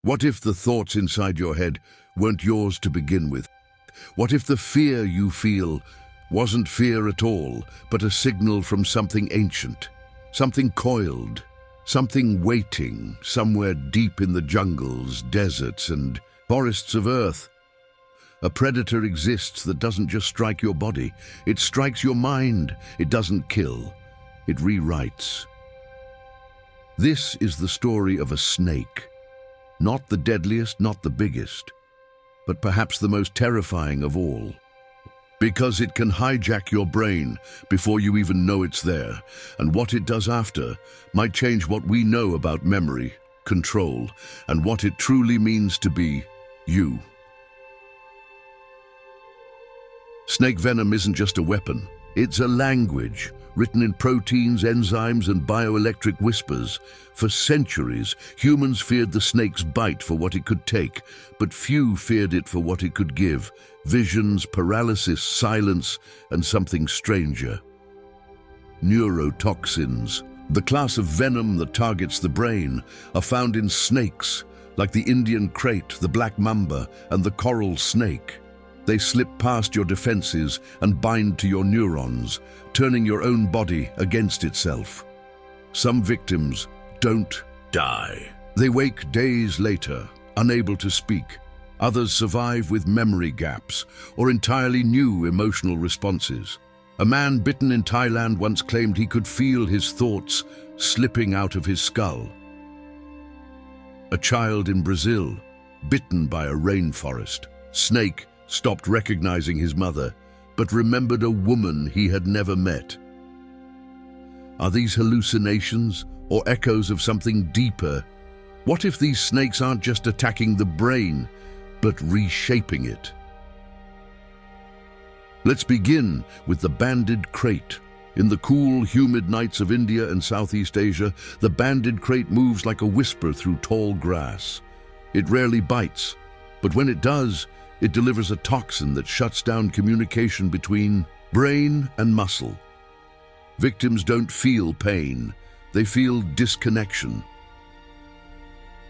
What if the thoughts inside your head weren't yours to begin with? What if the fear you feel wasn't fear at all, but a signal from something ancient, something coiled, something waiting somewhere deep in the jungles, deserts, and forests of Earth? A predator exists that doesn't just strike your body, it strikes your mind. It doesn't kill, it rewrites. This is the story of a snake. Not the deadliest, not the biggest, but perhaps the most terrifying of all. Because it can hijack your brain before you even know it's there, and what it does after might change what we know about memory, control, and what it truly means to be you. Snake venom isn't just a weapon, it's a language, written in proteins, enzymes, and bioelectric whispers. For centuries, humans feared the snake's bite for what it could take, but few feared it for what it could give: visions, paralysis, silence, and something stranger: neurotoxins. The class of venom that targets the brain are found in snakes, like the Indian crate, the black mamba, and the coral snake. They slip past your defenses and bind to your neurons, turning your own body against itself. Some victims don't die. They wake days later, unable to speak. Others survive with memory gaps or entirely new emotional responses. A man bitten in Thailand once claimed he could feel his thoughts slipping out of his skull. A child in Brazil, bitten by a rainforest snake, stopped recognizing his mother, but remembered a woman he had never met. Are these hallucinations or echoes of something deeper? What if these snakes aren't just attacking the brain, but reshaping it? Let's begin with the banded crate. In the cool, humid nights of India and Southeast Asia, the banded crate moves like a whisper through tall grass. It rarely bites, but when it does, it delivers a toxin that shuts down communication between brain and muscle. Victims don't feel pain, they feel disconnection.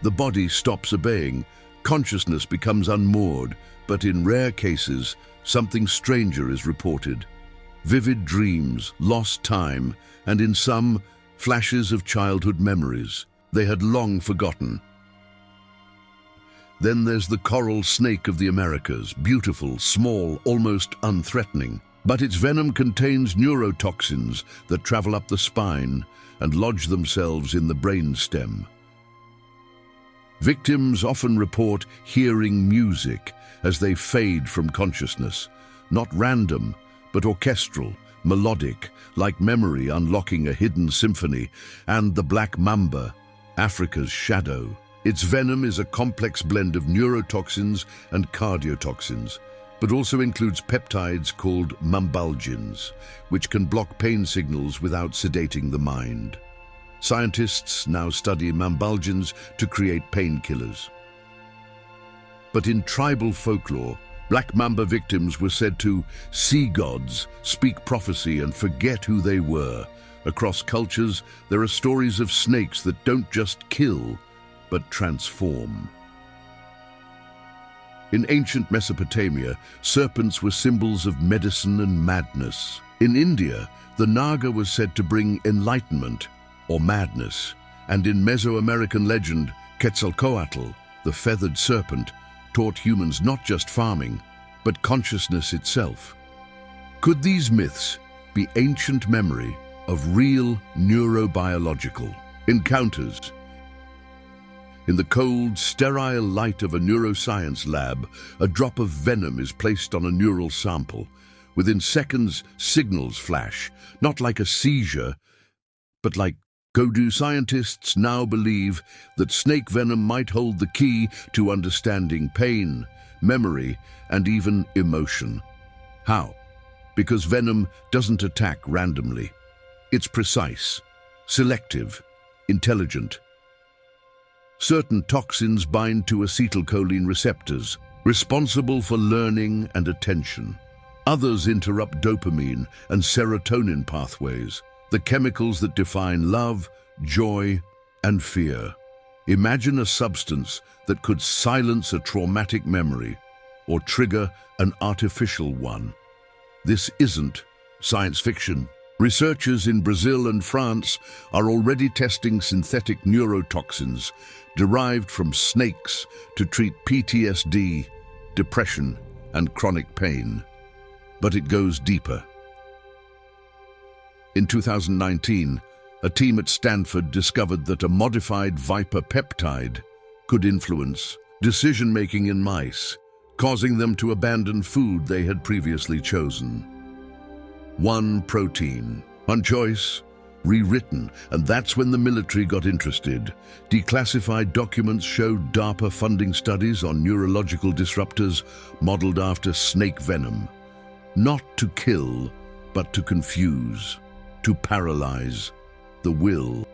The body stops obeying, consciousness becomes unmoored, but in rare cases, something stranger is reported. Vivid dreams, lost time, and in some, flashes of childhood memories they had long forgotten. Then there's the coral snake of the Americas, beautiful, small, almost unthreatening. But its venom contains neurotoxins that travel up the spine and lodge themselves in the brainstem. Victims often report hearing music as they fade from consciousness, not random, but orchestral, melodic, like memory unlocking a hidden symphony. And the black mamba, Africa's shadow. Its venom is a complex blend of neurotoxins and cardiotoxins, but also includes peptides called mambalgins, which can block pain signals without sedating the mind. Scientists now study mambalgins to create painkillers. But in tribal folklore, black mamba victims were said to see gods, speak prophecy, and forget who they were. Across cultures, there are stories of snakes that don't just kill, but transform. In ancient Mesopotamia, serpents were symbols of medicine and madness. In India, the naga was said to bring enlightenment or madness. And in Mesoamerican legend, Quetzalcoatl, the feathered serpent, taught humans not just farming, but consciousness itself. Could these myths be ancient memory of real neurobiological encounters? In the cold, sterile light of a neuroscience lab, a drop of venom is placed on a neural sample. Within seconds, signals flash, not like a seizure, but like do scientists now believe that snake venom might hold the key to understanding pain, memory, and even emotion. How? Because venom doesn't attack randomly. It's precise, selective, intelligent. Certain toxins bind to acetylcholine receptors, responsible for learning and attention. Others interrupt dopamine and serotonin pathways, the chemicals that define love, joy, and fear. Imagine a substance that could silence a traumatic memory or trigger an artificial one. This isn't science fiction. Researchers in Brazil and France are already testing synthetic neurotoxins derived from snakes to treat PTSD, depression, and chronic pain. But it goes deeper. In 2019, a team at Stanford discovered that a modified viper peptide could influence decision-making in mice, causing them to abandon food they had previously chosen. One protein, one choice, rewritten, and that's when the military got interested. Declassified documents showed DARPA funding studies on neurological disruptors modeled after snake venom. Not to kill, but to confuse, to paralyze the will.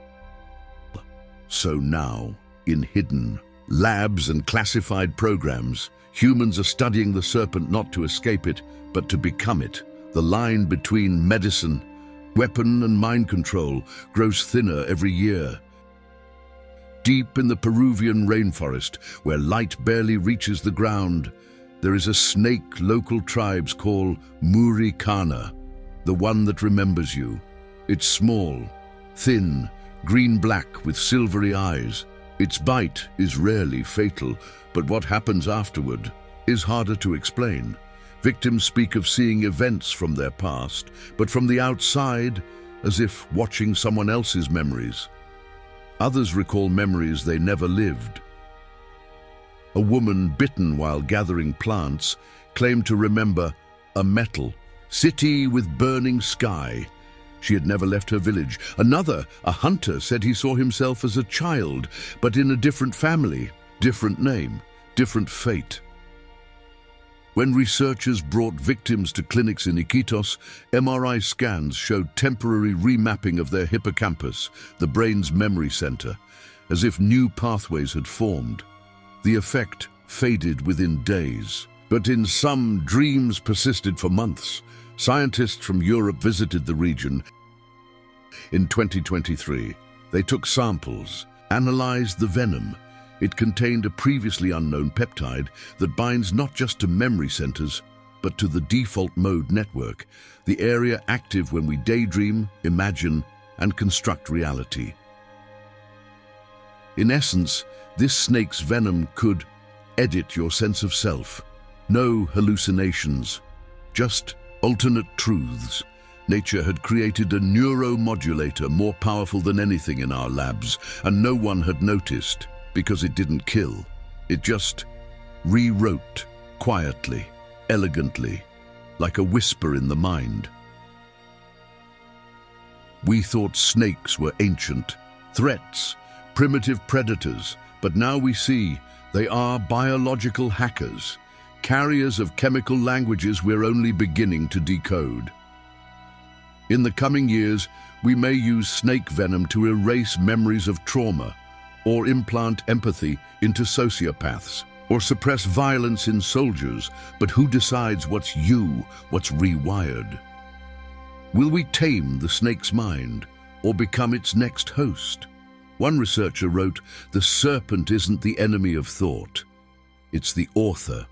So now, in hidden labs and classified programs, humans are studying the serpent not to escape it, but to become it. The line between medicine, weapon, and mind control grows thinner every year. Deep in the Peruvian rainforest, where light barely reaches the ground, there is a snake local tribes call Muricana, the one that remembers you. It's small, thin, green-black with silvery eyes. Its bite is rarely fatal, but what happens afterward is harder to explain. Victims speak of seeing events from their past, but from the outside, as if watching someone else's memories. Others recall memories they never lived. A woman bitten while gathering plants claimed to remember a metal city with burning sky. She had never left her village. Another, a hunter, said he saw himself as a child, but in a different family, different name, different fate. When researchers brought victims to clinics in Iquitos, MRI scans showed temporary remapping of their hippocampus, the brain's memory center, as if new pathways had formed. The effect faded within days, but in some, dreams persisted for months. Scientists from Europe visited the region. In 2023, they took samples, analyzed the venom. It contained a previously unknown peptide that binds not just to memory centers, but to the default mode network, the area active when we daydream, imagine, and construct reality. In essence, this snake's venom could edit your sense of self. No hallucinations, just alternate truths. Nature had created a neuromodulator more powerful than anything in our labs, and no one had noticed. Because it didn't kill, it just rewrote quietly, elegantly, like a whisper in the mind. We thought snakes were ancient threats, primitive predators, but now we see they are biological hackers, carriers of chemical languages we're only beginning to decode. In the coming years, we may use snake venom to erase memories of trauma, or implant empathy into sociopaths, or suppress violence in soldiers, but who decides what's you, what's rewired? Will we tame the snake's mind, or become its next host? One researcher wrote, "The serpent isn't the enemy of thought, it's the author."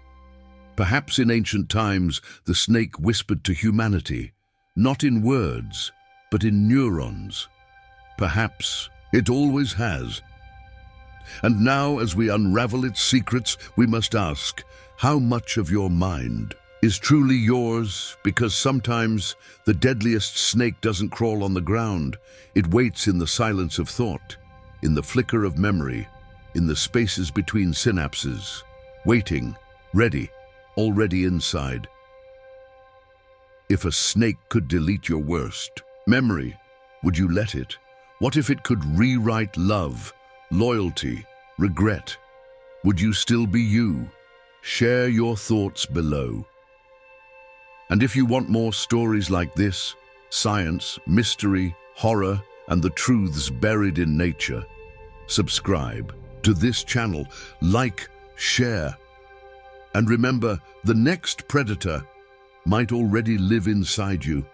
Perhaps in ancient times, the snake whispered to humanity, not in words, but in neurons. Perhaps it always has. And now, as we unravel its secrets, we must ask, how much of your mind is truly yours? Because sometimes the deadliest snake doesn't crawl on the ground. It waits in the silence of thought, in the flicker of memory, in the spaces between synapses, waiting, ready, already inside. If a snake could delete your worst memory, would you let it? What if it could rewrite love, loyalty, regret? Would you still be you? Share your thoughts below. And if you want more stories like this, science, mystery, horror, and the truths buried in nature, subscribe to this channel, like, share, and remember, the next predator might already live inside you.